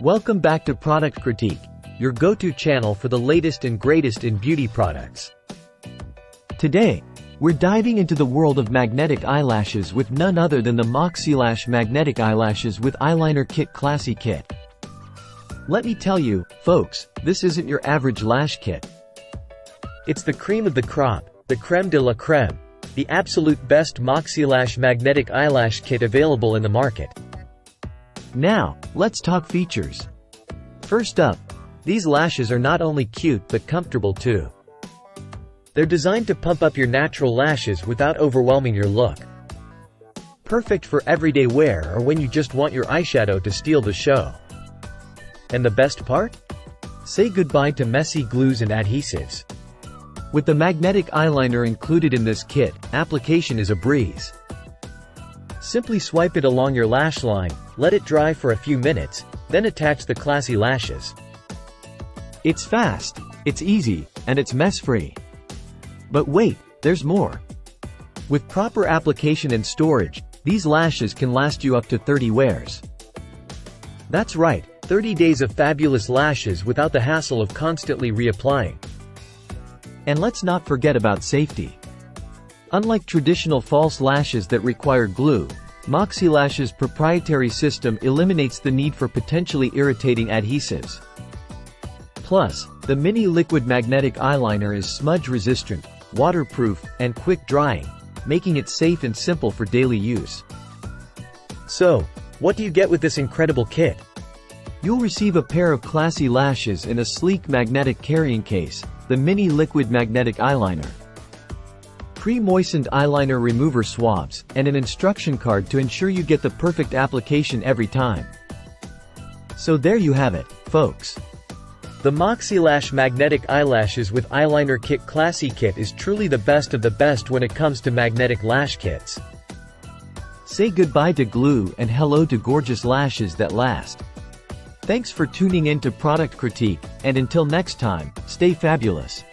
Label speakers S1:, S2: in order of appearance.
S1: Welcome back to Product Critique, your go-to channel for the latest and greatest in beauty products. Today, we're diving into the world of magnetic eyelashes with none other than the Moxielash Magnetic Eyelashes with Eyeliner Kit Classy Kit. Let me tell you, folks, this isn't your average lash kit. It's the cream of the crop, the creme de la creme, the absolute best Moxielash Magnetic Eyelash Kit available in the market. Now, let's talk features. First up, these lashes are not only cute but comfortable too. They're designed to pump up your natural lashes without overwhelming your look. Perfect for everyday wear or when you just want your eyeshadow to steal the show. And the best part? Say goodbye to messy glues and adhesives. With the magnetic eyeliner included in this kit, application is a breeze. Simply swipe it along your lash line, let it dry for a few minutes, then attach the classy lashes. It's fast, it's easy, and it's mess-free. But wait, there's more. With proper application and storage, these lashes can last you up to 30 wears. That's right, 30 days of fabulous lashes without the hassle of constantly reapplying. And let's not forget about safety. Unlike traditional false lashes that require glue, Moxielash's proprietary system eliminates the need for potentially irritating adhesives. Plus, the mini liquid magnetic eyeliner is smudge-resistant, waterproof, and quick-drying, making it safe and simple for daily use. So, what do you get with this incredible kit? You'll receive a pair of classy lashes in a sleek magnetic carrying case, the mini liquid magnetic eyeliner, pre-moistened eyeliner remover swabs, and an instruction card to ensure you get the perfect application every time. So there you have it, folks. The Moxielash Magnetic Eyelashes with Eyeliner Kit Classy Kit is truly the best of the best when it comes to magnetic lash kits. Say goodbye to glue and hello to gorgeous lashes that last. Thanks for tuning in to Product Critique, and until next time, stay fabulous.